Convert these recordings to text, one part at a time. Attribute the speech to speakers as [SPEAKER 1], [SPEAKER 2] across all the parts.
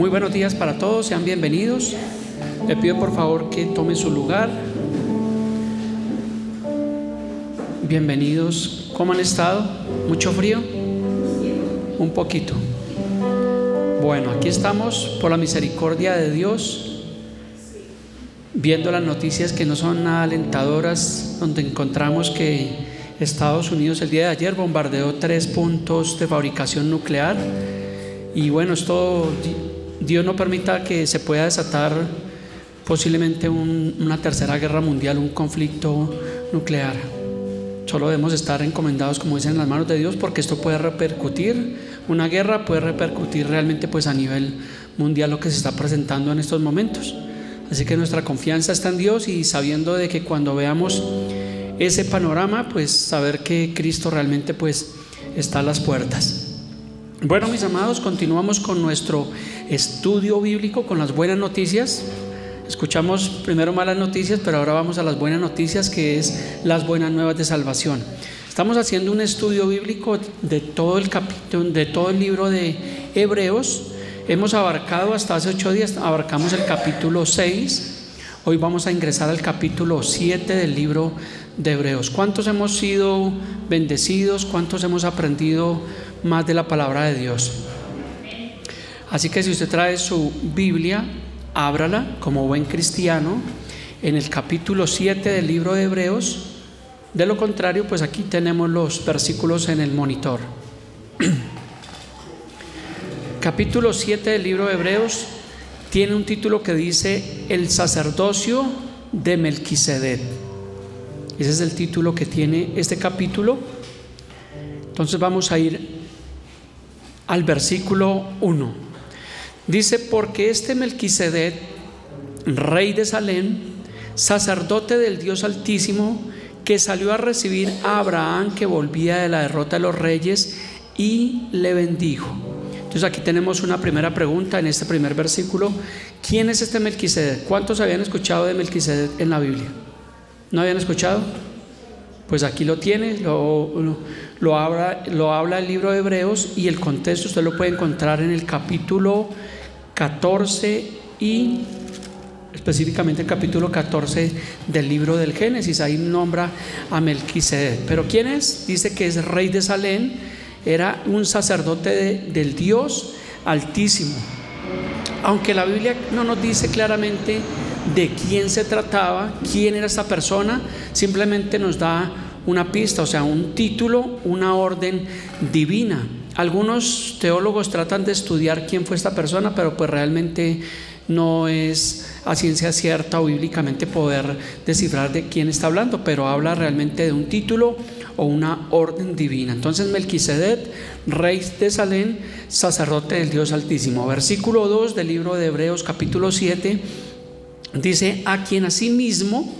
[SPEAKER 1] Muy buenos días para todos, sean bienvenidos. Le pido por favor que tomen su lugar. Bienvenidos. ¿Cómo han estado? ¿Mucho frío? Un poquito. Bueno, aquí estamos por la misericordia de Dios, viendo las noticias que no son nada alentadoras, donde encontramos que Estados Unidos el día de ayer bombardeó 3 puntos de fabricación nuclear. Y bueno, esto Dios no permita que se pueda desatar posiblemente una tercera guerra mundial, un conflicto nuclear. Solo debemos estar encomendados, como dicen, en las manos de Dios, porque esto puede repercutir, una guerra puede repercutir realmente pues a nivel mundial lo que se está presentando en estos momentos. Así que nuestra confianza está en Dios, y sabiendo de que cuando veamos ese panorama, pues saber que Cristo realmente pues está a las puertas. Bueno, mis amados, continuamos con nuestro estudio bíblico, con las buenas noticias. Escuchamos primero malas noticias, pero ahora vamos a las buenas noticias, que es las buenas nuevas de salvación. Estamos haciendo un estudio bíblico de todo el capítulo, de todo el libro de Hebreos. Hemos abarcado hasta hace 8 días, abarcamos el capítulo 6. Hoy vamos a ingresar al capítulo 7 del libro de Hebreos. ¿Cuántos hemos sido bendecidos? ¿Cuántos hemos aprendido más de la palabra de Dios? Así que si usted trae su Biblia, ábrala como buen cristiano en el capítulo 7 del libro de Hebreos. De lo contrario, pues aquí tenemos los versículos en el monitor. Capítulo 7 del libro de Hebreos tiene un título que dice el sacerdocio de Melquisedec. Ese es el título que tiene este capítulo. Entonces vamos a ir al versículo 1. Dice: porque este Melquisedec, rey de Salem, sacerdote del Dios Altísimo, que salió a recibir a Abraham, que volvía de la derrota de los reyes, y le bendijo. Entonces aquí tenemos una primera pregunta en este primer versículo: ¿quién es este Melquisedec? ¿Cuántos habían escuchado de Melquisedec en la Biblia? ¿No habían escuchado? Pues aquí lo tiene, lo habla el libro de Hebreos, y el contexto usted lo puede encontrar en el capítulo 14 y específicamente el capítulo 14 del libro del Génesis. Ahí nombra a Melquisedec. ¿Pero quién es? Dice que es rey de Salem, era un sacerdote del Dios Altísimo. Aunque la Biblia no nos dice claramente de quién se trataba, quién era esta persona, simplemente nos da una pista, o sea, un título, una orden divina. Algunos teólogos tratan de estudiar quién fue esta persona, pero pues realmente no es a ciencia cierta o bíblicamente poder descifrar de quién está hablando, pero habla realmente de un título o una orden divina. Entonces Melquisedec, rey de Salem, sacerdote del Dios Altísimo. Versículo 2 del libro de Hebreos capítulo 7 dice: a quien asimismo,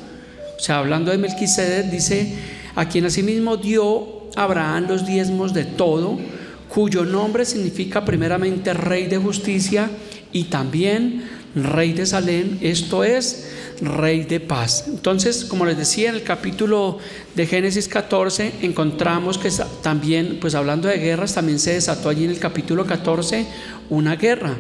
[SPEAKER 1] o sea, hablando de Melquisedec, dice: a quien asimismo dio Abraham los diezmos de todo, cuyo nombre significa primeramente rey de justicia y también rey de Salem, esto es, rey de paz. Entonces, como les decía, en el capítulo de Génesis 14 encontramos que también, pues hablando de guerras, también se desató allí en el capítulo 14 una guerra,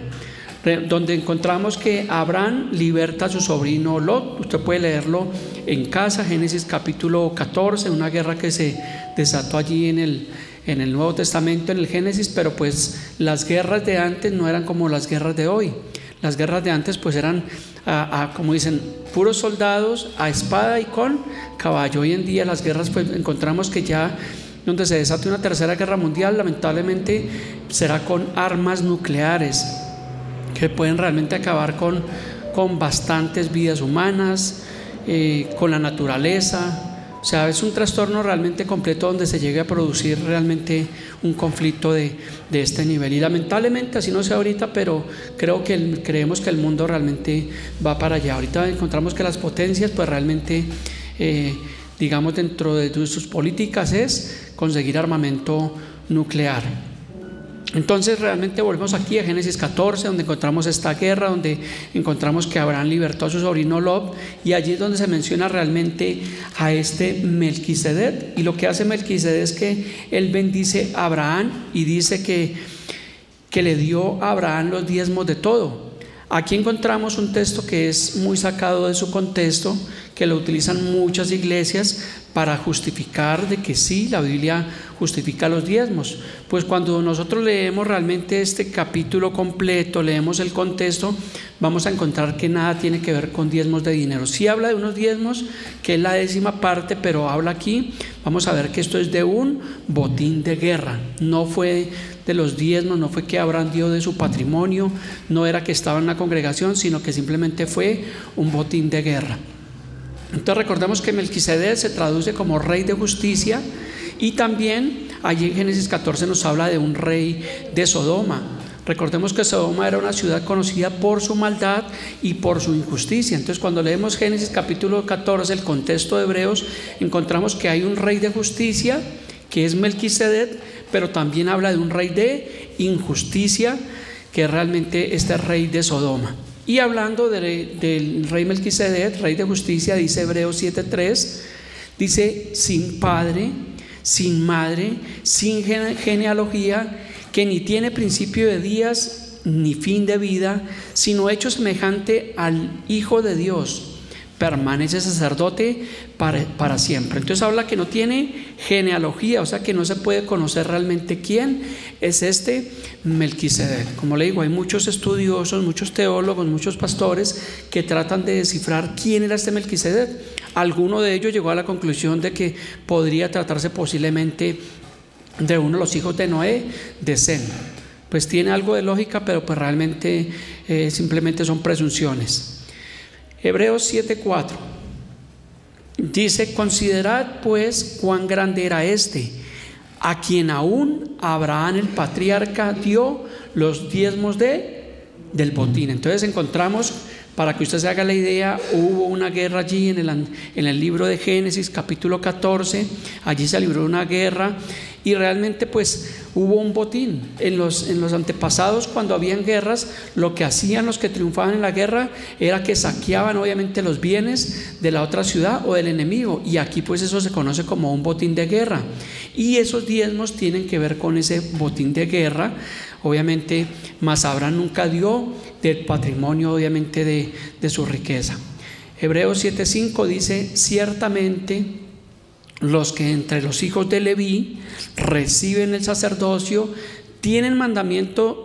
[SPEAKER 1] donde encontramos que Abraham liberta a su sobrino Lot. Usted puede leerlo en casa, Génesis capítulo 14, una guerra que se desató allí en el Nuevo Testamento, en el Génesis. Pero pues las guerras de antes no eran como las guerras de hoy. Las guerras de antes pues eran, como dicen, puros soldados a espada y con caballo. Hoy en día las guerras, pues encontramos que ya donde se desate una tercera guerra mundial, lamentablemente será con armas nucleares que pueden realmente acabar con bastantes vidas humanas, con la naturaleza. O sea, es un trastorno realmente completo donde se llegue a producir realmente un conflicto de este nivel. Y lamentablemente así no sea ahorita, pero creemos que el mundo realmente va para allá. Ahorita encontramos que las potencias pues realmente, digamos, dentro de sus políticas es conseguir armamento nuclear. Entonces realmente volvemos aquí a Génesis 14, donde encontramos esta guerra, donde encontramos que Abraham libertó a su sobrino Lot, y allí es donde se menciona realmente a este Melquisedec. Y lo que hace Melquisedec es que él bendice a Abraham y dice que que le dio a Abraham los diezmos de todo. Aquí encontramos un texto que es muy sacado de su contexto, que lo utilizan muchas iglesias para justificar de que sí, la Biblia justifica los diezmos. Pues cuando nosotros leemos realmente este capítulo completo, leemos el contexto, vamos a encontrar que nada tiene que ver con diezmos de dinero. Sí habla de unos diezmos, que es la 10ª parte, pero habla aquí, vamos a ver que esto es de un botín de guerra. No fue de los diezmos, no fue que Abraham dio de su patrimonio, no era que estaba en la congregación, sino que simplemente fue un botín de guerra. Entonces recordemos que Melquisedec se traduce como rey de justicia, y también allí en Génesis 14 nos habla de un rey de Sodoma. Recordemos que Sodoma era una ciudad conocida por su maldad y por su injusticia. Entonces cuando leemos Génesis capítulo 14, el contexto de Hebreos, encontramos que hay un rey de justicia que es Melquisedec, pero también habla de un rey de injusticia que es realmente este rey de Sodoma. Y hablando del rey Melquisedec, rey de justicia, dice Hebreos 7:3, dice: sin padre, sin madre, sin genealogía, que ni tiene principio de días ni fin de vida, sino hecho semejante al Hijo de Dios, permanece sacerdote para siempre. Entonces habla que no tiene genealogía, o sea que no se puede conocer realmente quién es este Melquisedec. Como le digo, hay muchos estudiosos, muchos teólogos, muchos pastores que tratan de descifrar quién era este Melquisedec. Alguno de ellos llegó a la conclusión de que podría tratarse posiblemente de uno de los hijos de Noé, de Sem. Pues tiene algo de lógica, pero pues realmente simplemente son presunciones. Hebreos 7:4 dice: considerad pues cuán grande era este, a quien aún Abraham el patriarca dio los diezmos del botín. Entonces encontramos, para que usted se haga la idea, hubo una guerra allí en el libro de Génesis capítulo 14, allí se libró una guerra y realmente pues hubo un botín. En los antepasados, cuando habían guerras, lo que hacían los que triunfaban en la guerra era que saqueaban obviamente los bienes de la otra ciudad o del enemigo, y aquí pues eso se conoce como un botín de guerra, y esos diezmos tienen que ver con ese botín de guerra. Obviamente, mas Abraham nunca dio del patrimonio obviamente de su riqueza. Hebreos 7:5 dice: ciertamente los que entre los hijos de Leví reciben el sacerdocio tienen mandamiento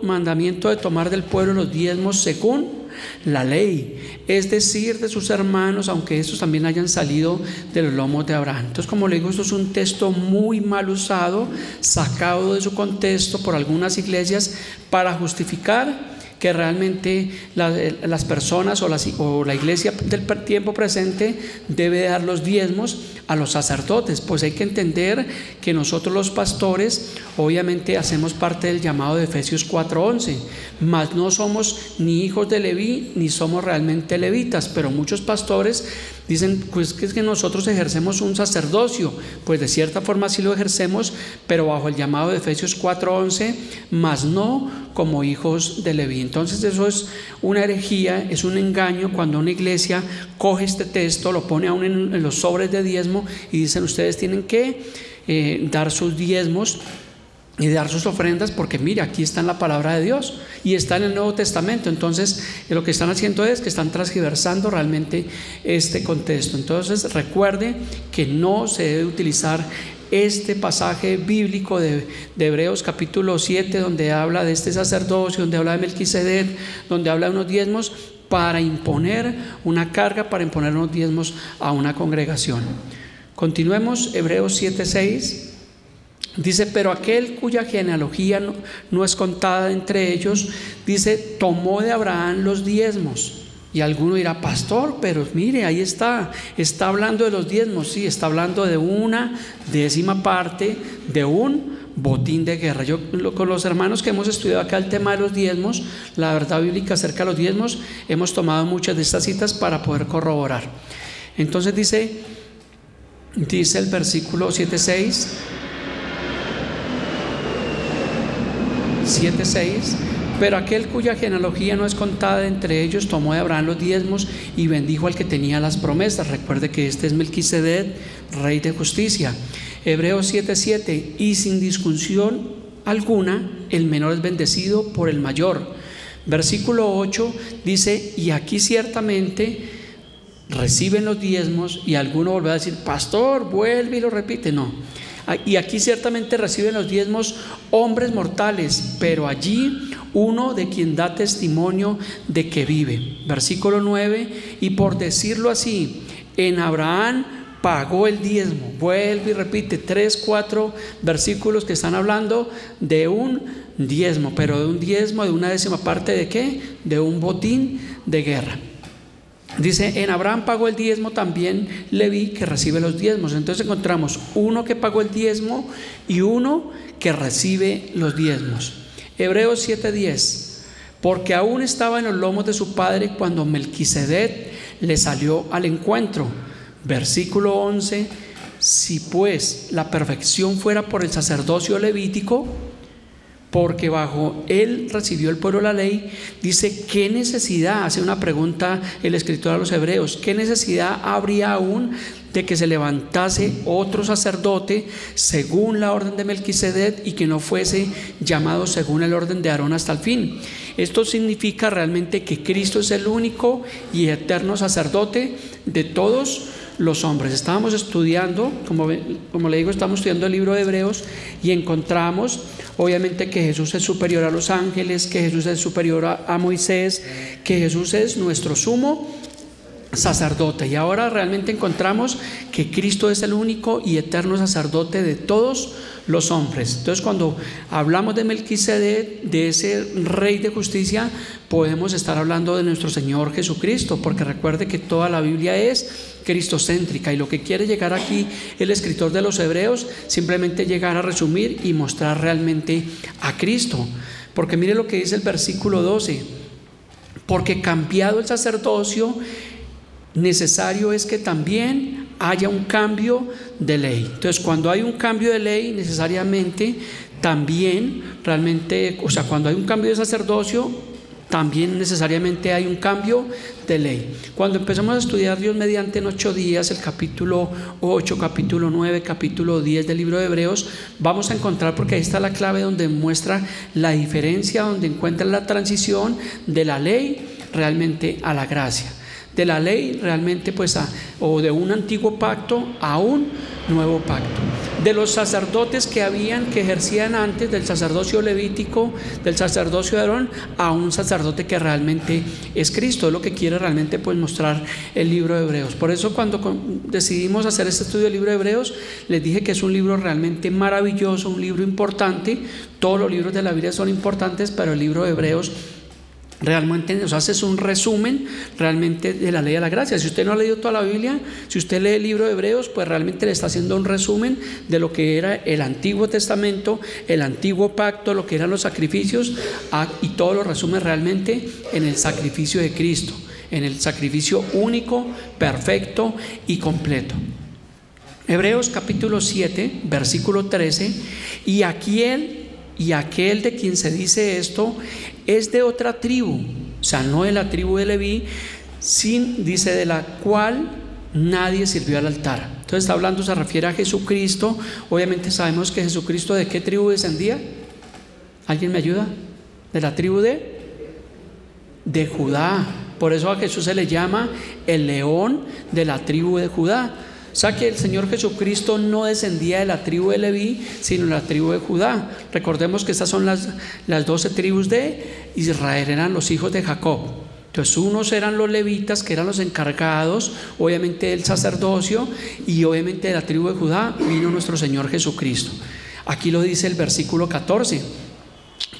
[SPEAKER 1] de tomar del pueblo los diezmos según la ley, es decir, de sus hermanos, aunque estos también hayan salido de los lomos de Abraham. Entonces, como le digo, esto es un texto muy mal usado, sacado de su contexto por algunas iglesias para justificar que realmente las personas o la iglesia del tiempo presente debe dar los diezmos a los sacerdotes. Pues hay que entender que nosotros los pastores obviamente hacemos parte del llamado de Efesios 4:11, mas no somos ni hijos de Leví ni somos realmente levitas. Pero muchos pastores dicen pues que es que nosotros ejercemos un sacerdocio. Pues de cierta forma sí lo ejercemos, pero bajo el llamado de Efesios 4:11, mas no como hijos de Leví. Entonces eso es una herejía, es un engaño cuando una iglesia coge este texto, lo pone aún en los sobres de diezmo y dicen: ustedes tienen que dar sus diezmos y dar sus ofrendas, porque mire, aquí está en la palabra de Dios y está en el Nuevo Testamento. Entonces lo que están haciendo es que están transgiversando realmente este contexto. Entonces recuerde que no se debe utilizar este pasaje bíblico de Hebreos capítulo 7, donde habla de este sacerdocio, donde habla de Melquisedec, donde habla de unos diezmos, para imponer una carga, para imponer unos diezmos a una congregación. Continuemos. Hebreos 7:6 dice: pero aquel cuya genealogía no es contada entre ellos, dice, tomó de Abraham los diezmos. Y alguno dirá: pastor, pero mire, ahí está hablando de los diezmos. Sí, está hablando de una 10ª parte de un botín de guerra. Yo con los hermanos que hemos estudiado acá el tema de los diezmos, la verdad bíblica acerca de los diezmos, hemos tomado muchas de estas citas para poder corroborar. Entonces dice el versículo 7:6, pero aquel cuya genealogía no es contada entre ellos tomó de Abraham los diezmos y bendijo al que tenía las promesas. Recuerde que este es Melquisedec, rey de justicia. Hebreos 7:7, y sin discusión alguna el menor es bendecido por el mayor. Versículo 8 dice: y aquí ciertamente reciben los diezmos. Y alguno volverá a decir: pastor, vuelve y lo repite. No. Y aquí ciertamente reciben los diezmos hombres mortales, pero allí uno de quien da testimonio de que vive. Versículo 9: y por decirlo así, en Abraham pagó el diezmo. Vuelve y repite 3, 4 versículos que están hablando de un diezmo, pero de un diezmo de una décima parte de ¿qué? De un botín de guerra. Dice: en Abraham pagó el diezmo también Leví, que recibe los diezmos. Entonces encontramos uno que pagó el diezmo y uno que recibe los diezmos. Hebreos 7:10: porque aún estaba en los lomos de su padre cuando Melquisedec le salió al encuentro. Versículo 11: si pues la perfección fuera por el sacerdocio levítico, porque bajo él recibió el pueblo la ley, dice: ¿qué necesidad? Hace una pregunta el escritor a los hebreos: ¿qué necesidad habría aún de que se levantase otro sacerdote según la orden de Melquisedec y que no fuese llamado según el orden de Aarón hasta el fin? Esto significa realmente que Cristo es el único y eterno sacerdote de todos los hombres. Estábamos estudiando, como le digo, estamos estudiando el libro de Hebreos y encontramos obviamente que Jesús es superior a los ángeles, que Jesús es superior a Moisés, que Jesús es nuestro sumo sacerdote. Y ahora realmente encontramos que Cristo es el único y eterno sacerdote de todos los hombres. Entonces, cuando hablamos de Melquisedec, de ese rey de justicia, podemos estar hablando de nuestro Señor Jesucristo, porque recuerde que toda la Biblia es cristocéntrica, y lo que quiere llegar aquí el escritor de los Hebreos, simplemente llegar a resumir y mostrar realmente a Cristo. Porque mire lo que dice el versículo 12: porque cambiado el sacerdocio, necesario es que también haya un cambio de ley. Entonces, cuando hay un cambio de ley, necesariamente también realmente, o sea, cuando hay un cambio de sacerdocio, también necesariamente hay un cambio de ley. Cuando empezamos a estudiar Dios mediante en 8 días, el capítulo 8, capítulo 9, capítulo 10 del libro de Hebreos, vamos a encontrar, porque ahí está la clave donde muestra la diferencia, donde encuentra la transición de la ley realmente a la gracia, de la ley realmente o de un antiguo pacto a un nuevo pacto, de los sacerdotes que ejercían antes, del sacerdocio levítico, del sacerdocio de Aarón, a un sacerdote que realmente es Cristo. Es lo que quiere realmente mostrar el libro de Hebreos. Por eso, cuando decidimos hacer este estudio del libro de Hebreos, les dije que es un libro realmente maravilloso, un libro importante. Todos los libros de la Biblia son importantes, pero el libro de Hebreos realmente nos hace un resumen realmente de la ley de la gracia. Si usted no ha leído toda la Biblia, si usted lee el libro de Hebreos, pues realmente le está haciendo un resumen de lo que era el Antiguo Testamento, el Antiguo Pacto, lo que eran los sacrificios, y todo lo resume realmente en el sacrificio de Cristo, en el sacrificio único, perfecto y completo. Hebreos capítulo 7, versículo 13: y aquel de quien se dice esto es de otra tribu, o sea, no de la tribu de Leví, dice, de la cual nadie sirvió al altar. Entonces está hablando, se refiere a Jesucristo. Obviamente sabemos que Jesucristo, ¿de qué tribu descendía? ¿Alguien me ayuda? De la tribu de Judá. Por eso a Jesús se le llama el león de la tribu de Judá. O sea que el Señor Jesucristo no descendía de la tribu de Leví, sino de la tribu de Judá. Recordemos que estas son las 12 tribus de Israel, eran los hijos de Jacob. Entonces, unos eran los levitas, que eran los encargados obviamente del sacerdocio, y obviamente de la tribu de Judá vino nuestro Señor Jesucristo. Aquí lo dice el versículo 14: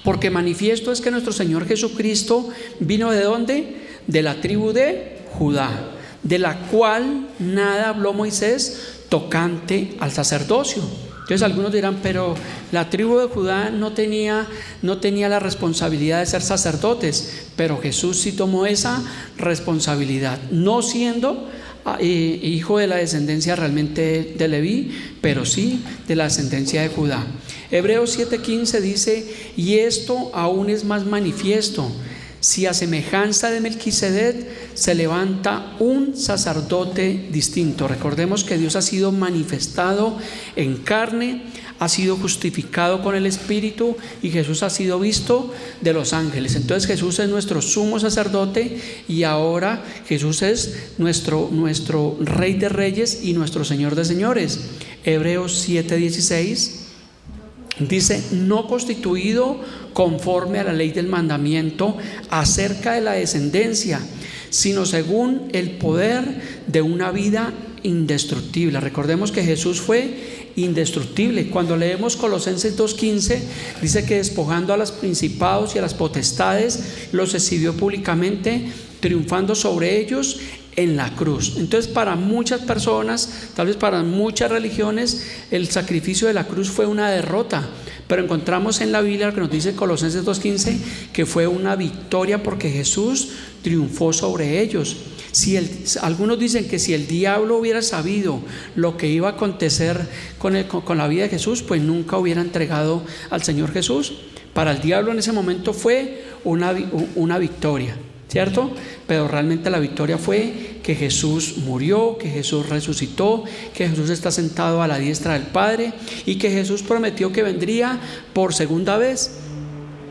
[SPEAKER 1] porque manifiesto es que nuestro Señor Jesucristo vino ¿de dónde? De la tribu de Judá, de la cual nada habló Moisés tocante al sacerdocio. Entonces algunos dirán: pero la tribu de Judá no tenía la responsabilidad de ser sacerdotes. Pero Jesús sí tomó esa responsabilidad, no siendo hijo de la descendencia realmente de Leví, pero sí de la descendencia de Judá. Hebreos 7:15 dice: y esto aún es más manifiesto, si a semejanza de Melquisedec se levanta un sacerdote distinto. Recordemos que Dios ha sido manifestado en carne ha sido justificado con el Espíritu y Jesús ha sido visto de los ángeles. Entonces Jesús es nuestro sumo sacerdote y ahora Jesús es nuestro Rey de Reyes y nuestro Señor de Señores. Hebreos 7:16 dice: no constituido conforme a la ley del mandamiento acerca de la descendencia, sino según el poder de una vida indestructible. Recordemos que Jesús fue indestructible. Cuando leemos Colosenses 2:15, dice que despojando a los principados y a las potestades, los exhibió públicamente, triunfando sobre ellos en la cruz. Entonces, para muchas personas, tal vez para muchas religiones, el sacrificio de la cruz fue una derrota, pero encontramos en la Biblia lo que nos dice Colosenses 2:15, que fue una victoria porque Jesús triunfó sobre ellos. Algunos dicen que si el diablo hubiera sabido lo que iba a acontecer con la vida de Jesús, pues nunca hubiera entregado al Señor Jesús. Para el diablo en ese momento fue una victoria, ¿cierto? Pero realmente la victoria fue que Jesús murió, que Jesús resucitó, que Jesús está sentado a la diestra del Padre y que Jesús prometió que vendría por segunda vez.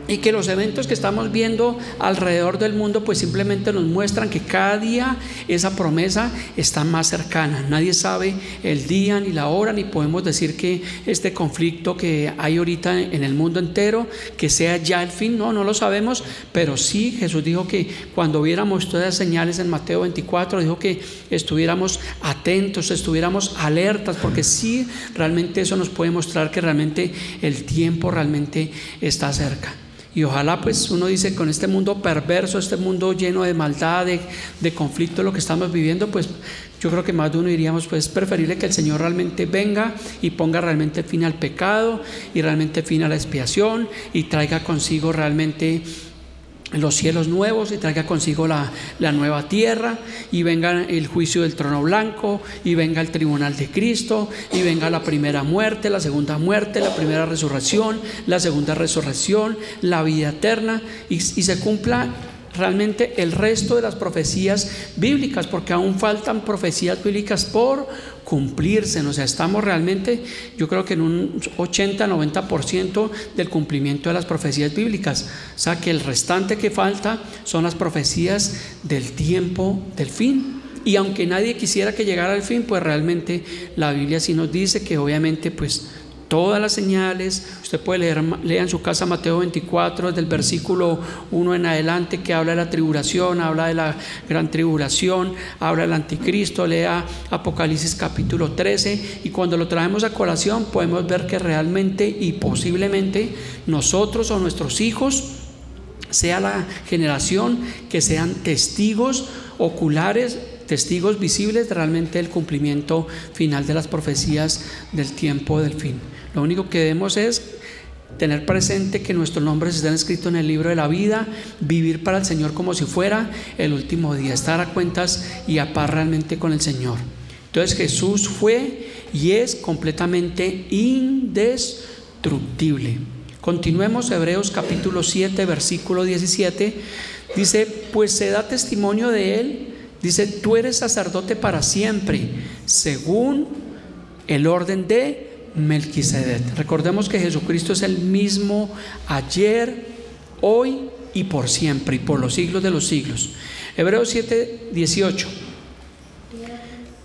[SPEAKER 1] Y que los eventos que estamos viendo alrededor del mundo pues simplemente nos muestran que cada día esa promesa está más cercana. Nadie sabe el día ni la hora, ni podemos decir que este conflicto que hay ahorita en el mundo entero, que sea ya el fin. No lo sabemos, pero sí Jesús dijo que cuando viéramos todas las señales en Mateo 24, dijo que estuviéramos atentos, estuviéramos alertas, porque sí, realmente eso nos puede mostrar que realmente el tiempo realmente está cerca. Y ojalá, pues uno dice, con este mundo perverso, este mundo lleno de maldad, de conflicto, lo que estamos viviendo, pues yo creo que más de uno diríamos, pues es preferible que el Señor realmente venga y ponga realmente fin al pecado y realmente fin a la expiación y traiga consigo realmente los cielos nuevos y traiga consigo la nueva tierra, y venga el juicio del trono blanco, y venga el tribunal de Cristo, y venga la primera muerte, la segunda muerte, la primera resurrección, la segunda resurrección, la vida eterna, y se cumpla realmente el resto de las profecías bíblicas, porque aún faltan profecías bíblicas por cumplirse. O sea, estamos realmente, yo creo que en un 80-90% del cumplimiento de las profecías bíblicas. O sea, que el restante que falta son las profecías del tiempo del fin. Y aunque nadie quisiera que llegara al fin, pues realmente la Biblia sí nos dice que obviamente pues todas las señales, usted puede leer en su casa Mateo 24, desde el versículo 1 en adelante, que habla de la tribulación, habla de la gran tribulación, habla del anticristo. Lea Apocalipsis capítulo 13, y cuando lo traemos a colación podemos ver que realmente y posiblemente nosotros o nuestros hijos sea la generación que sean testigos oculares, testigos visibles de realmente el cumplimiento final de las profecías del tiempo del fin. Lo único que debemos es tener presente que nuestros nombres están escritos en el libro de la vida, vivir para el Señor como si fuera el último día, estar a cuentas y a paz realmente con el Señor. Entonces Jesús fue y es completamente indestructible. Continuemos. Hebreos capítulo 7 versículo 17 dice: pues se da testimonio de él, dice: tú eres sacerdote para siempre, según el orden de Melquisedec. Recordemos que Jesucristo es el mismo ayer, hoy y por siempre y por los siglos de los siglos. Hebreos 7:18: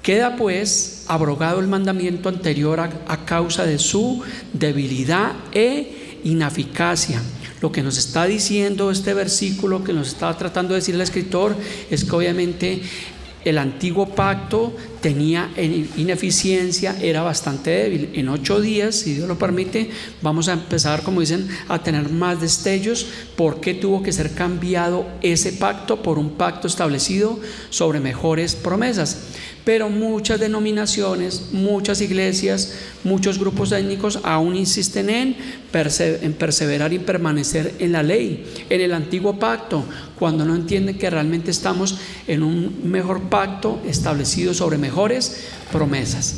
[SPEAKER 1] queda pues abrogado el mandamiento anterior a causa de su debilidad e ineficacia. Lo que nos está diciendo este versículo, que nos está tratando de decir el escritor, es que obviamente el antiguo pacto tenía ineficiencia, era bastante débil. En 8 días, si Dios lo permite, vamos a empezar, como dicen, a tener más destellos. ¿Por qué tuvo que ser cambiado ese pacto por un pacto establecido sobre mejores promesas? Pero muchas denominaciones, muchas iglesias, muchos grupos étnicos aún insisten en perseverar y permanecer en la ley, en el antiguo pacto, cuando no entienden que realmente estamos en un mejor pacto establecido sobre mejores promesas.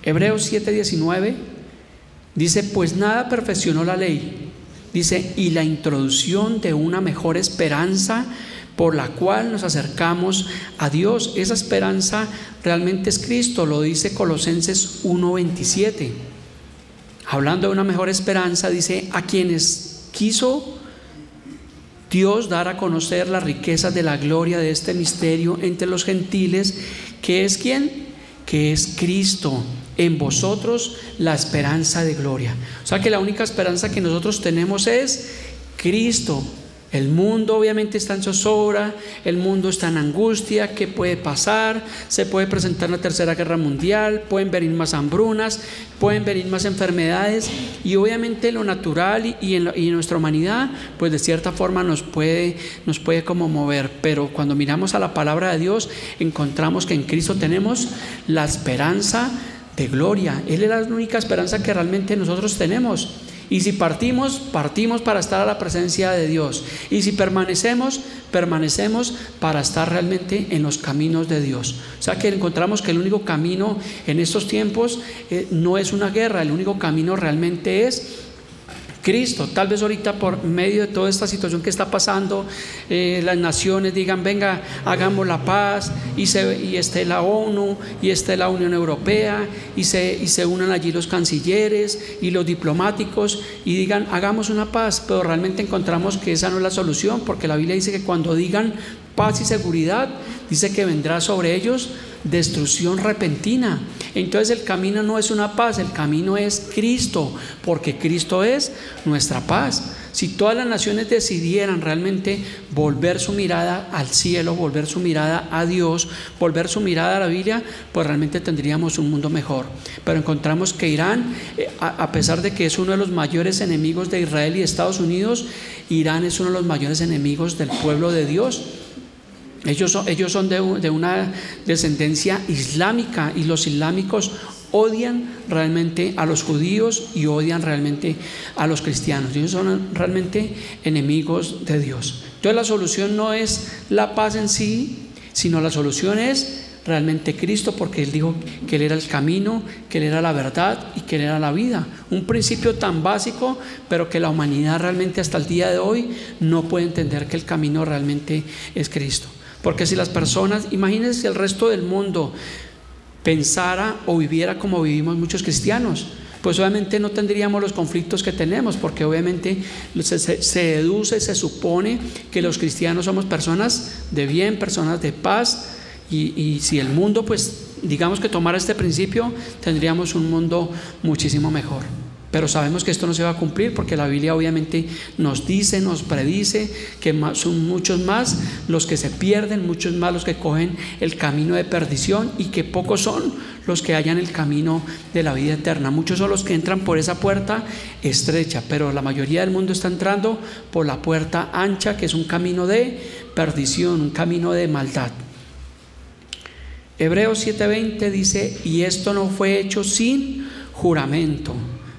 [SPEAKER 1] Hebreos 7:19 dice: pues nada perfeccionó la ley, dice, y la introducción de una mejor esperanza por la cual nos acercamos a Dios. Esa esperanza realmente es Cristo, lo dice Colosenses 1:27. hablando de una mejor esperanza, dice: a quienes quiso Dios dar a conocer las riquezas de la gloria de este misterio entre los gentiles, que es ¿quién? Que es Cristo, en vosotros la esperanza de gloria. O sea que la única esperanza que nosotros tenemos es Cristo. El mundo obviamente está en zozobra, el mundo está en angustia. ¿Qué puede pasar? Se puede presentar una tercera guerra mundial, pueden venir más hambrunas, pueden venir más enfermedades, y obviamente lo natural y en nuestra humanidad pues de cierta forma nos puede como mover, pero cuando miramos a la palabra de Dios encontramos que en Cristo tenemos la esperanza de gloria. Él es la única esperanza que realmente nosotros tenemos. Y si partimos para estar a la presencia de Dios. Y si permanecemos para estar realmente en los caminos de Dios. O sea que encontramos que el único camino en estos tiempos no es una guerra, el único camino realmente es Cristo. Tal vez ahorita por medio de toda esta situación que está pasando, las naciones digan: venga, hagamos la paz, y esté la ONU, y esté la Unión Europea, y se unan allí los cancilleres y los diplomáticos y digan: hagamos una paz. Pero realmente encontramos que esa no es la solución, porque la Biblia dice que cuando digan paz y seguridad, dice que vendrá sobre ellos destrucción repentina. Entonces el camino no es una paz, el camino es Cristo, porque Cristo es nuestra paz. Si todas las naciones decidieran realmente volver su mirada al cielo, volver su mirada a Dios, volver su mirada a la Biblia, pues realmente tendríamos un mundo mejor. Pero encontramos que Irán, a pesar de que es uno de los mayores enemigos de Israel y Estados Unidos, Irán es uno de los mayores enemigos del pueblo de Dios. Ellos son de una descendencia islámica, y los islámicos odian realmente a los judíos y odian realmente a los cristianos. Ellos son realmente enemigos de Dios. Entonces la solución no es la paz en sí, sino la solución es realmente Cristo, porque Él dijo que Él era el camino, que Él era la verdad y que Él era la vida. Un principio tan básico, pero que la humanidad realmente hasta el día de hoy no puede entender que el camino realmente es Cristo. Porque si las personas, imagínense si el resto del mundo pensara o viviera como vivimos muchos cristianos, pues obviamente no tendríamos los conflictos que tenemos, porque obviamente se deduce, se supone que los cristianos somos personas de bien, personas de paz, y si el mundo, pues digamos que tomara este principio, tendríamos un mundo muchísimo mejor. Pero sabemos que esto no se va a cumplir, porque la Biblia obviamente nos dice, nos predice que son muchos más los que se pierden, muchos más los que cogen el camino de perdición, y que pocos son los que hallan el camino de la vida eterna. Muchos son los que entran por esa puerta estrecha, pero la mayoría del mundo está entrando por la puerta ancha, que es un camino de perdición, un camino de maldad. Hebreos 7:20 dice: y esto no fue hecho sin juramento.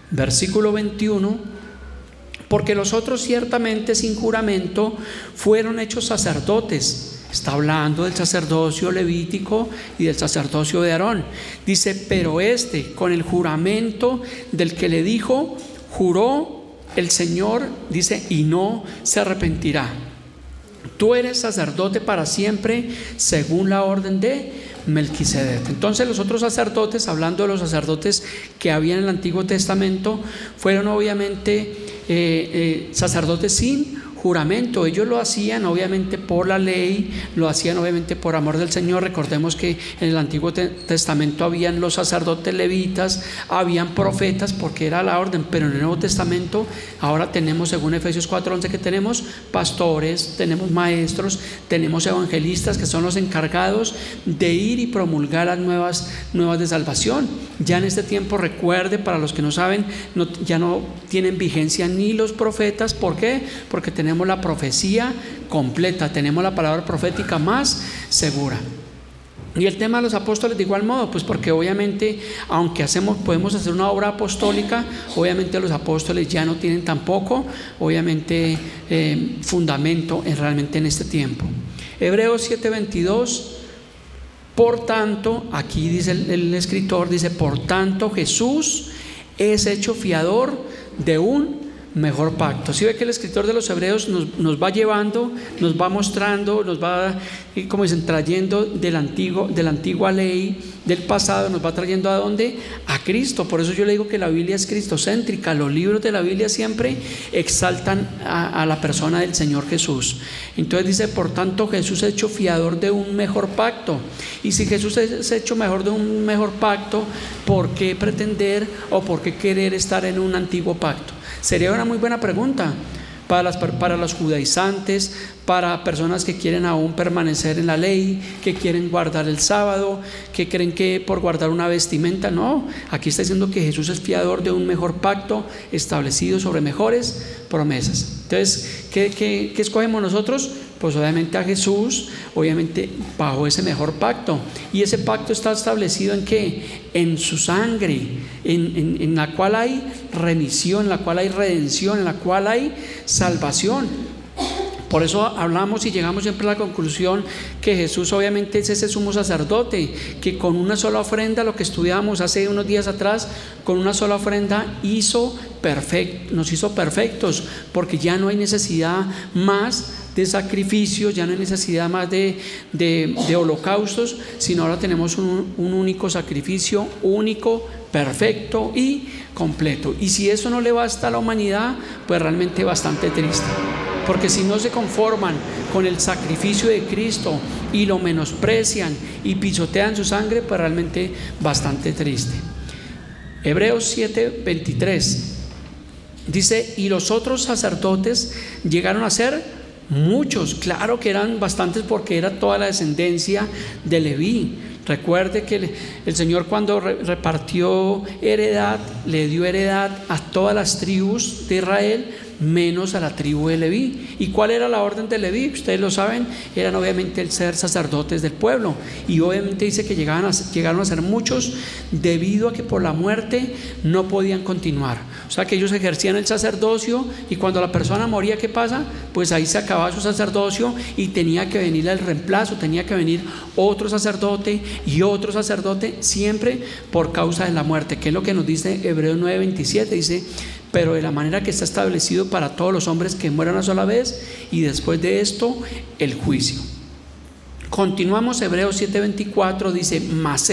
[SPEAKER 1] Versículo 21: porque los otros ciertamente sin juramento fueron hechos sacerdotes. Está hablando del sacerdocio levítico y del sacerdocio de Aarón. Dice: pero este con el juramento del que le dijo, juró el Señor, dice, y no se arrepentirá. Tú eres sacerdote para siempre según la orden de Melquisedec. Entonces los otros sacerdotes, hablando de los sacerdotes que había en el Antiguo Testamento, fueron obviamente sacerdotes sin juramento. Ellos lo hacían obviamente por la ley, lo hacían obviamente por amor del Señor. Recordemos que en el Antiguo Testamento habían los sacerdotes levitas, habían profetas, porque era la orden, pero en el Nuevo Testamento ahora tenemos, según Efesios 4:11, que tenemos pastores, tenemos maestros, tenemos evangelistas, que son los encargados de ir y promulgar las nuevas de salvación. Ya en este tiempo, recuerde, para los que no saben, ya no tienen vigencia ni los profetas. ¿Por qué? Porque tenemos la profecía completa, tenemos la palabra profética más segura. Y el tema de los apóstoles de igual modo, pues porque obviamente, aunque podemos hacer una obra apostólica, obviamente los apóstoles ya no tienen tampoco obviamente fundamento realmente en este tiempo. Hebreos 7:22: por tanto, aquí dice el escritor, dice: por tanto Jesús es hecho fiador de un mejor pacto. Si ve que el escritor de los Hebreos nos va llevando, nos va mostrando, nos va, como dicen, trayendo de la antigua ley, del pasado, nos va trayendo ¿a dónde? A Cristo. Por eso yo le digo que la Biblia es cristocéntrica. Los libros de la Biblia siempre exaltan a la persona del Señor Jesús. Entonces dice, por tanto Jesús es hecho fiador de un mejor pacto. Y si Jesús es hecho mejor de un mejor pacto, ¿por qué pretender o por qué querer estar en un antiguo pacto? Sería una muy buena pregunta para los judaizantes, para personas que quieren aún permanecer en la ley, que quieren guardar el sábado, que creen que por guardar una vestimenta. No, aquí está diciendo que Jesús es fiador de un mejor pacto establecido sobre mejores promesas. Entonces, ¿qué escogemos nosotros? Pues obviamente a Jesús, obviamente bajo ese mejor pacto. Y ese pacto está establecido ¿en qué? En su sangre, en la cual hay remisión, en la cual hay redención, en la cual hay salvación. Por eso hablamos y llegamos siempre a la conclusión que Jesús obviamente es ese sumo sacerdote que con una sola ofrenda, lo que estudiamos hace unos días atrás, con una sola ofrenda nos hizo perfectos, porque ya no hay necesidad más de sacrificios, ya no hay necesidad más de holocaustos, sino ahora tenemos un único sacrificio, único, perfecto y completo. Y si eso no le basta a la humanidad, pues realmente bastante triste. Porque si no se conforman con el sacrificio de Cristo y lo menosprecian y pisotean su sangre, pues realmente bastante triste. Hebreos 7:23 dice, y los otros sacerdotes llegaron a ser muchos. Claro que eran bastantes, porque era toda la descendencia de Leví. Recuerde que el Señor, cuando repartió heredad, le dio heredad a todas las tribus de Israel, menos a la tribu de Leví. ¿Y cuál era la orden de Leví? Ustedes lo saben, eran obviamente el ser sacerdotes del pueblo. Y obviamente dice que llegaron a ser muchos, debido a que por la muerte no podían continuar. O sea que ellos ejercían el sacerdocio, y cuando la persona moría, ¿qué pasa? Pues ahí se acababa su sacerdocio y tenía que venir el reemplazo, tenía que venir otro sacerdote y otro sacerdote, siempre por causa de la muerte, que es lo que nos dice Hebreos 9:27. Dice, pero de la manera que está establecido para todos los hombres que mueran una sola vez, y después de esto el juicio. Continuamos. Hebreos 7:24 dice, mas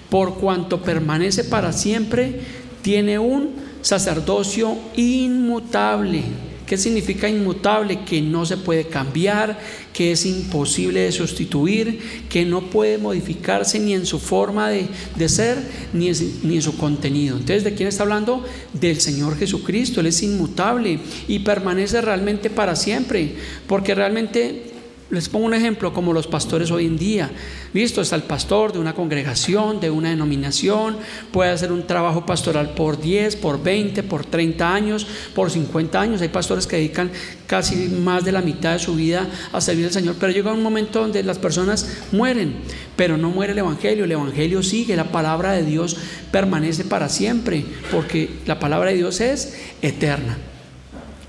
[SPEAKER 1] por cuanto permanece para siempre, tiene un sacerdocio inmutable. ¿Qué significa inmutable? Que no se puede cambiar, que es imposible de sustituir, que no puede modificarse ni en su forma de ser, ni en su contenido. Entonces, ¿de quién está hablando? Del Señor Jesucristo. Él es inmutable y permanece realmente para siempre, porque realmente, les pongo un ejemplo, como los pastores hoy en día. Listo, está el pastor de una congregación, de una denominación, puede hacer un trabajo pastoral por 10, por 20, por 30 años, por 50 años. Hay pastores que dedican casi más de la mitad de su vida a servir al Señor, pero llega un momento donde las personas mueren, pero no muere el Evangelio sigue, la palabra de Dios permanece para siempre, porque la palabra de Dios es eterna.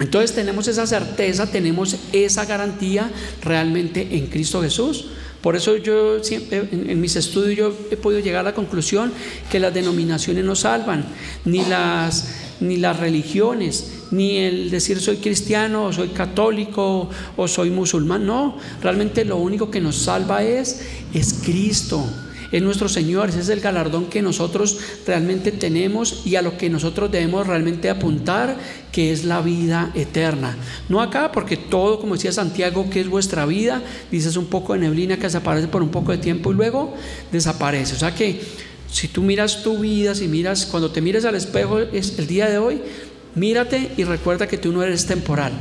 [SPEAKER 1] Entonces tenemos esa certeza, tenemos esa garantía realmente en Cristo Jesús. Por eso yo siempre en mis estudios yo he podido llegar a la conclusión que las denominaciones no salvan, ni las religiones, ni el decir soy cristiano o soy católico o soy musulmán. No, realmente lo único que nos salva es Cristo. Es nuestro Señor, ese es el galardón que nosotros realmente tenemos y a lo que nosotros debemos realmente apuntar, que es la vida eterna. No acá, porque todo, como decía Santiago, que es vuestra vida, dices un poco de neblina que desaparece por un poco de tiempo y luego desaparece. O sea que si tú miras tu vida, cuando te mires al espejo es el día de hoy, mírate y recuerda que tú no eres temporal.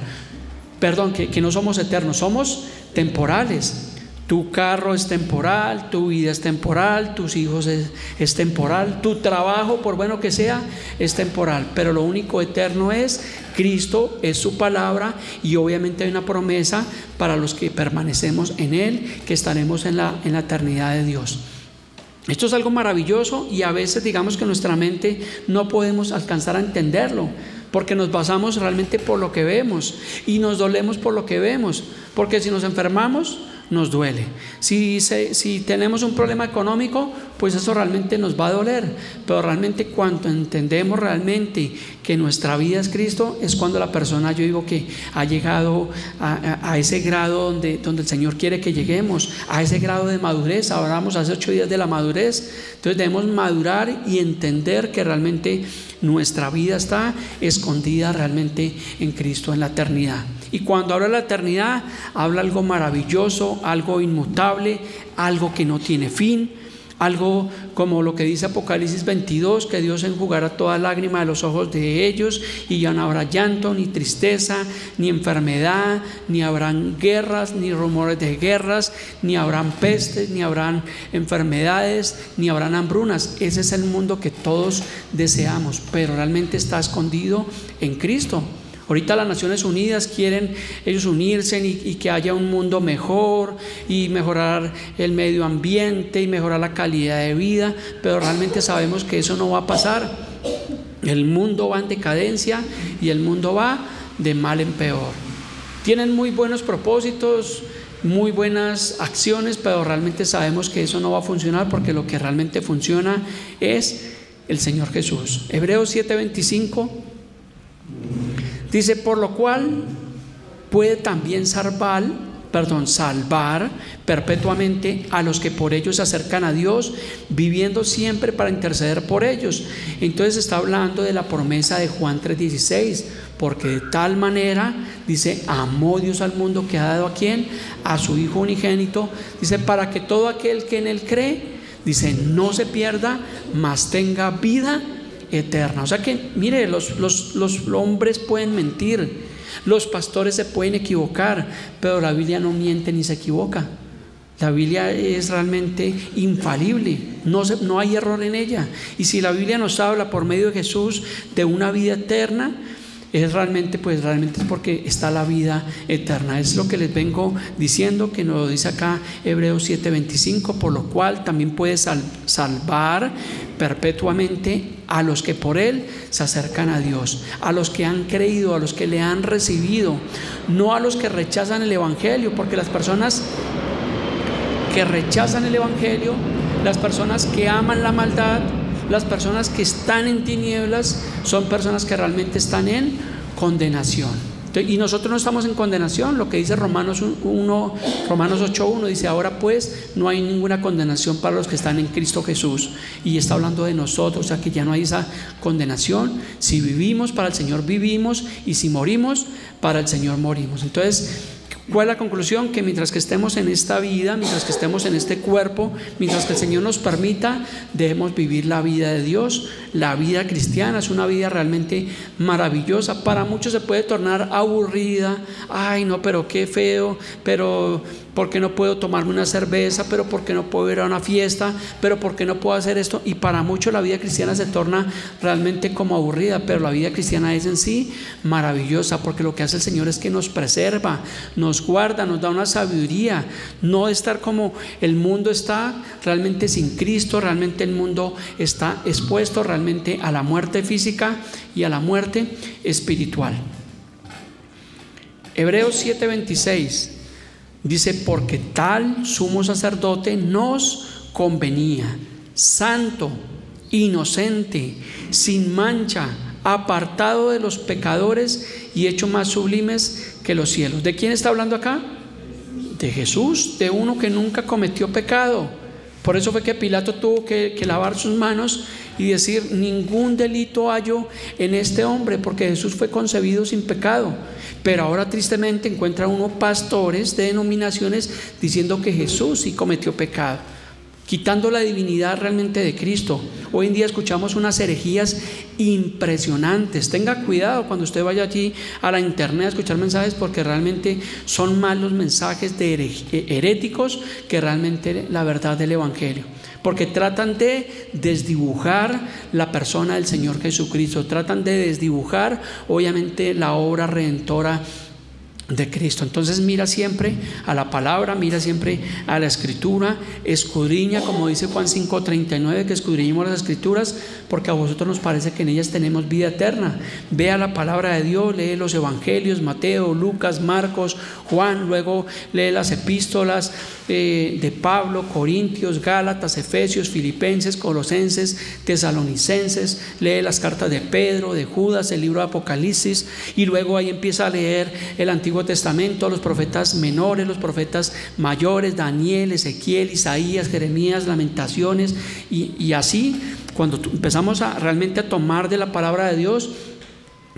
[SPEAKER 1] Perdón, que no somos eternos, somos temporales. Tu carro es temporal, tu vida es temporal, tus hijos es temporal, tu trabajo, por bueno que sea, es temporal, pero lo único eterno es Cristo, es su palabra, y obviamente hay una promesa para los que permanecemos en Él, que estaremos en la eternidad de Dios. Esto es algo maravilloso, y a veces digamos que nuestra mente no podemos alcanzar a entenderlo, porque nos basamos realmente por lo que vemos y nos dolemos por lo que vemos, porque si nos enfermamos nos duele. Si tenemos un problema económico, pues eso realmente nos va a doler, pero realmente cuando entendemos realmente que nuestra vida es Cristo, es cuando la persona, yo digo que ha llegado a ese grado donde el Señor quiere que lleguemos, a ese grado de madurez. Hablamos hace 8 días de la madurez. Entonces debemos madurar y entender que realmente nuestra vida está escondida realmente en Cristo, en la eternidad. Y cuando habla de la eternidad, habla algo maravilloso, algo inmutable, algo que no tiene fin, algo como lo que dice Apocalipsis 22, que Dios enjugará toda lágrima de los ojos de ellos, y ya no habrá llanto, ni tristeza, ni enfermedad, ni habrán guerras, ni rumores de guerras, ni habrán pestes, ni habrán enfermedades, ni habrán hambrunas. Ese es el mundo que todos deseamos, pero realmente está escondido en Cristo. Ahorita las Naciones Unidas quieren ellos unirse y que haya un mundo mejor y mejorar el medio ambiente y mejorar la calidad de vida, pero realmente sabemos que eso no va a pasar. El mundo va en decadencia y el mundo va de mal en peor. Tienen muy buenos propósitos, muy buenas acciones, pero realmente sabemos que eso no va a funcionar, porque lo que realmente funciona es el Señor Jesús. Hebreos 7:25 dice: por lo cual puede también salvar perpetuamente a los que por ellos se acercan a Dios, viviendo siempre para interceder por ellos. Entonces está hablando de la promesa de Juan 3:16, porque de tal manera, dice, amó Dios al mundo, que ha dado ¿a quién? A su Hijo unigénito, dice, para que todo aquel que en él cree, dice, no se pierda, mas tenga vida eterna. O sea que, mire, los hombres pueden mentir, los pastores se pueden equivocar, pero la Biblia no miente ni se equivoca. La Biblia es realmente infalible, no hay error en ella. Y si la Biblia nos habla por medio de Jesús de una vida eterna, es realmente es porque está la vida eterna. Es lo que les vengo diciendo, que nos lo dice acá Hebreos 7:25, por lo cual también puede salvar perpetuamente a los que por él se acercan a Dios, a los que han creído, a los que le han recibido, no a los que rechazan el evangelio, porque las personas que rechazan el evangelio, las personas que aman la maldad, las personas que están en tinieblas, son personas que realmente están en condenación. Y nosotros no estamos en condenación. Lo que dice Romanos 8:1 dice: ahora pues no hay ninguna condenación para los que están en Cristo Jesús. Y está hablando de nosotros, o sea que ya no hay esa condenación. Si vivimos, para el Señor vivimos, y si morimos, para el Señor morimos. Entonces, ¿cuál es la conclusión? Que mientras que estemos en esta vida, mientras que estemos en este cuerpo, mientras que el Señor nos permita, debemos vivir la vida de Dios. La vida cristiana es una vida realmente maravillosa. Para muchos se puede tornar aburrida. Ay, no, pero qué feo, pero ¿por qué no puedo tomarme una cerveza? ¿Pero por qué no puedo ir a una fiesta? ¿Pero por qué no puedo hacer esto? Y para muchos la vida cristiana se torna realmente como aburrida, pero la vida cristiana es en sí maravillosa, porque lo que hace el Señor es que nos preserva, nos guarda, nos da una sabiduría. No estar como el mundo está realmente sin Cristo. Realmente el mundo está expuesto realmente a la muerte física y a la muerte espiritual. Hebreos 7:26 dice: porque tal sumo sacerdote nos convenía, santo, inocente, sin mancha, apartado de los pecadores y hecho más sublimes que los cielos. ¿De quién está hablando acá? De Jesús, de uno que nunca cometió pecado. Por eso fue que Pilato tuvo que lavar sus manos y decir: ningún delito hallo en este hombre, porque Jesús fue concebido sin pecado. Pero ahora tristemente encuentra uno pastores de denominaciones diciendo que Jesús sí cometió pecado, quitando la divinidad realmente de Cristo. Hoy en día escuchamos unas herejías impresionantes. Tenga cuidado cuando usted vaya allí a la internet a escuchar mensajes, porque realmente son más los mensajes de heréticos que realmente la verdad del evangelio, porque tratan de desdibujar la persona del Señor Jesucristo, tratan de desdibujar obviamente la obra redentora de Cristo. Entonces mira siempre a la palabra, mira siempre a la escritura, escudriña, como dice Juan 5:39, que escudriñemos las escrituras porque a vosotros nos parece que en ellas tenemos vida eterna. Vea la palabra de Dios, lee los evangelios, Mateo, Lucas, Marcos, Juan, luego lee las epístolas de Pablo, Corintios, Gálatas, Efesios, Filipenses, Colosenses, Tesalonicenses, lee las cartas de Pedro, de Judas, el libro de Apocalipsis, y luego ahí empieza a leer el Antiguo Testamento, los profetas menores, los profetas mayores, Daniel, Ezequiel, Isaías, Jeremías, Lamentaciones, y así cuando empezamos realmente a tomar de la palabra de Dios,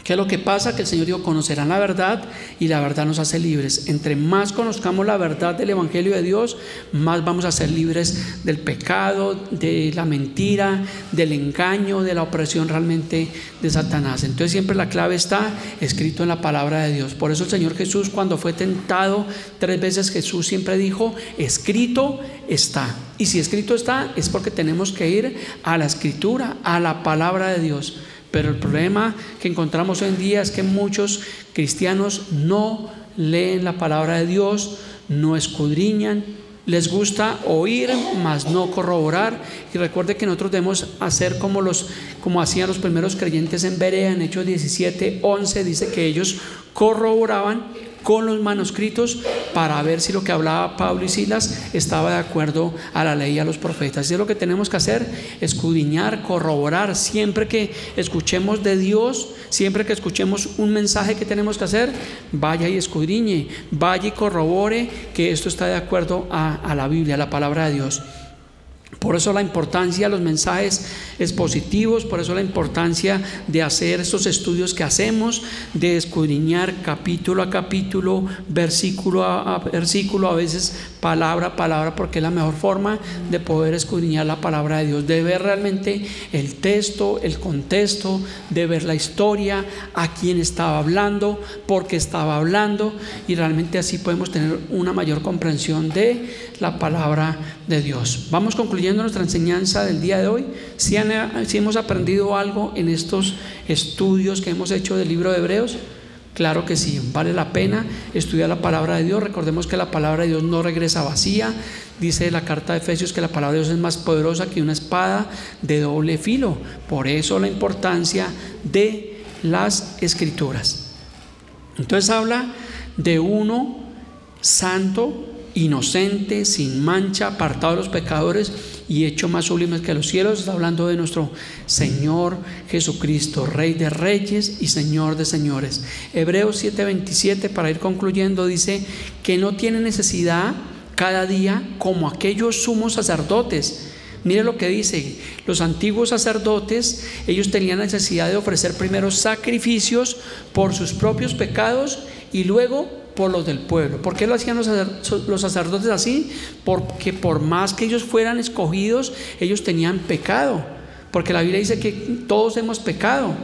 [SPEAKER 1] ¿qué es lo que pasa? Que el Señor dijo: conocerán la verdad y la verdad nos hace libres. Entre más conozcamos la verdad del Evangelio de Dios, más vamos a ser libres del pecado, de la mentira, del engaño, de la opresión realmente de Satanás. Entonces siempre la clave está escrito en la palabra de Dios. Por eso el Señor Jesús, cuando fue tentado 3 veces, Jesús siempre dijo: escrito está. Y si escrito está, es porque tenemos que ir a la escritura, a la palabra de Dios. Pero el problema que encontramos hoy en día es que muchos cristianos no leen la palabra de Dios, no escudriñan, les gusta oír, mas no corroborar. Y recuerde que nosotros debemos hacer como hacían los primeros creyentes en Berea. En Hechos 17:11 dice que ellos corroboraban con los manuscritos para ver si lo que hablaba Pablo y Silas estaba de acuerdo a la ley y a los profetas. Y es lo que tenemos que hacer: escudriñar, corroborar. Siempre que escuchemos de Dios, siempre que escuchemos un mensaje, que tenemos que hacer: vaya y escudriñe, vaya y corrobore que esto está de acuerdo a la Biblia, a la palabra de Dios. Por eso la importancia de los mensajes expositivos, por eso la importancia de hacer estos estudios que hacemos, de escudriñar capítulo a capítulo, versículo a versículo, a veces palabra a palabra, porque es la mejor forma de poder escudriñar la palabra de Dios, de ver realmente el texto, el contexto, de ver la historia, a quién estaba hablando, por qué estaba hablando, y realmente así podemos tener una mayor comprensión de la palabra de Dios. Vamos concluyendo nuestra enseñanza del día de hoy. Si hemos aprendido algo en estos estudios que hemos hecho del libro de Hebreos, claro que sí, vale la pena estudiar la palabra de Dios. Recordemos que la palabra de Dios no regresa vacía. Dice la carta de Efesios que la palabra de Dios es más poderosa que una espada de doble filo. Por eso la importancia de las escrituras. Entonces habla de uno santo, inocente, sin mancha, apartado de los pecadores y hecho más sublimes que los cielos. Está hablando de nuestro Señor Jesucristo, Rey de reyes y Señor de señores. Hebreos 7:27, para ir concluyendo, dice que no tiene necesidad cada día como aquellos sumos sacerdotes. Mire lo que dice: los antiguos sacerdotes, ellos tenían necesidad de ofrecer primero sacrificios por sus propios pecados y luego por los del pueblo. ¿Por qué lo hacían los sacerdotes así? Porque por más que ellos fueran escogidos, ellos tenían pecado, porque la Biblia dice que todos hemos pecado.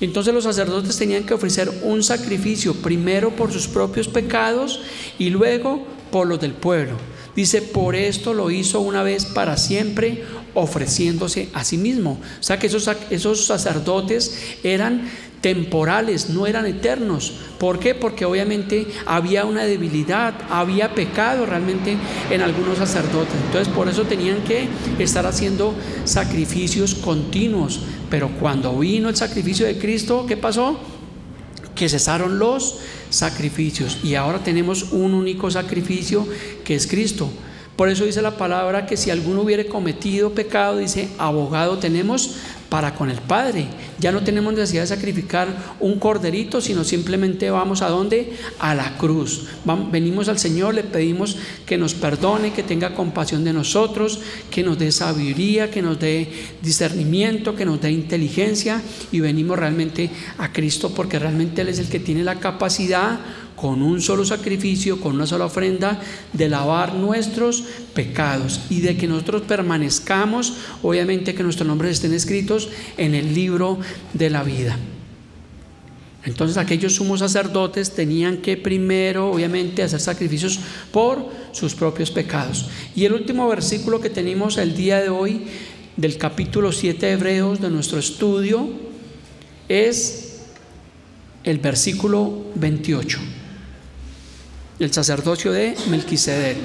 [SPEAKER 1] Entonces los sacerdotes tenían que ofrecer un sacrificio primero por sus propios pecados y luego por los del pueblo. Dice: por esto lo hizo una vez para siempre, ofreciéndose a sí mismo. O sea que esos sacerdotes eran temporales, no eran eternos. ¿Por qué? Porque obviamente había una debilidad, había pecado realmente en algunos sacerdotes. Entonces por eso tenían que estar haciendo sacrificios continuos. Pero cuando vino el sacrificio de Cristo, ¿qué pasó? Que cesaron los sacrificios y ahora tenemos un único sacrificio, que es Cristo. Por eso dice la palabra que si alguno hubiere cometido pecado, dice: abogado tenemos para con el Padre. Ya no tenemos necesidad de sacrificar un corderito, sino simplemente vamos ¿a dónde? A la cruz. Venimos al Señor, le pedimos que nos perdone, que tenga compasión de nosotros, que nos dé sabiduría, que nos dé discernimiento, que nos dé inteligencia, y venimos realmente a Cristo, porque realmente Él es el que tiene la capacidad, con un solo sacrificio, con una sola ofrenda, de lavar nuestros pecados y de que nosotros permanezcamos, obviamente que nuestros nombres estén escritos en el libro de la vida. Entonces aquellos sumos sacerdotes tenían que primero, obviamente, hacer sacrificios por sus propios pecados. Y el último versículo que tenemos el día de hoy del capítulo 7 de Hebreos, de nuestro estudio, es el versículo 28. el sacerdocio de Melquisedec.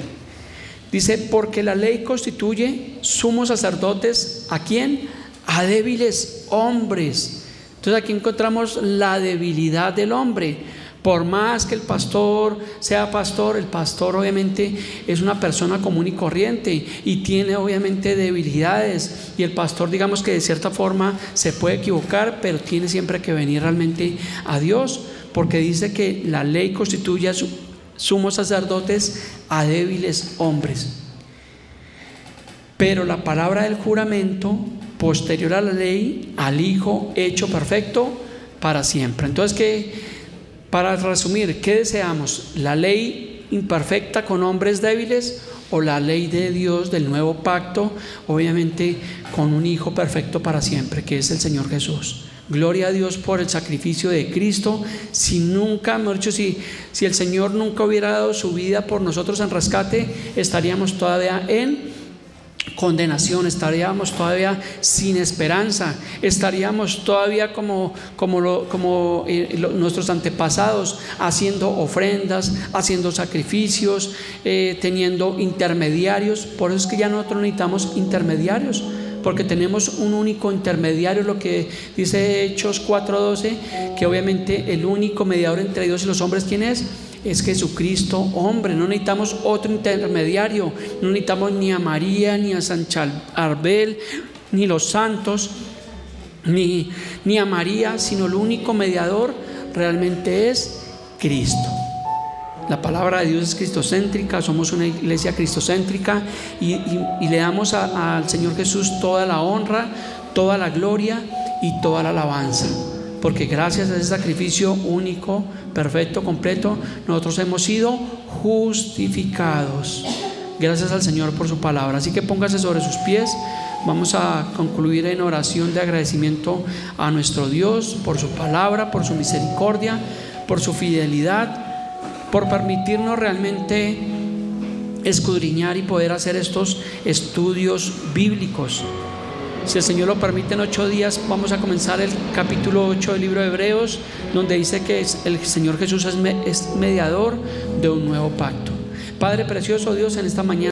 [SPEAKER 1] Dice, porque la ley constituye sumos sacerdotes, ¿a quién? A débiles hombres. Entonces aquí encontramos la debilidad del hombre. Por más que el pastor sea pastor, el pastor obviamente es una persona común y corriente y tiene obviamente debilidades, y el pastor, digamos que de cierta forma se puede equivocar, pero tiene siempre que venir realmente a Dios, porque dice que la ley constituye sumos sacerdotes a débiles hombres. Pero la palabra del juramento posterior a la ley, al Hijo hecho perfecto para siempre. Entonces, para resumir, ¿qué deseamos? ¿La ley imperfecta con hombres débiles o la ley de Dios del nuevo pacto, obviamente con un Hijo perfecto para siempre, que es el Señor Jesús? Gloria a Dios por el sacrificio de Cristo. Si el Señor nunca hubiera dado su vida por nosotros en rescate, estaríamos todavía en condenación, estaríamos todavía sin esperanza, estaríamos todavía como nuestros antepasados, haciendo ofrendas, haciendo sacrificios, teniendo intermediarios. Por eso es que ya nosotros necesitamos intermediarios, porque tenemos un único intermediario, lo que dice Hechos 4:12, que obviamente el único mediador entre Dios y los hombres, ¿quién es? Es Jesucristo, hombre. No necesitamos otro intermediario, no necesitamos ni a María, ni a San Charbel, ni los santos, ni a María, sino el único mediador realmente es Cristo. La palabra de Dios es cristocéntrica, somos una iglesia cristocéntrica y le damos al Señor Jesús toda la honra, toda la gloria y toda la alabanza, porque gracias a ese sacrificio único, perfecto, completo, nosotros hemos sido justificados. Gracias al Señor por su palabra. Así que póngase sobre sus pies. Vamos a concluir en oración de agradecimiento a nuestro Dios por su palabra, por su misericordia, por su fidelidad, por permitirnos realmente escudriñar y poder hacer estos estudios bíblicos. Si el Señor lo permite, en 8 días vamos a comenzar el capítulo 8 del libro de Hebreos, donde dice que el Señor Jesús es mediador de un nuevo pacto. Padre precioso Dios, en esta mañana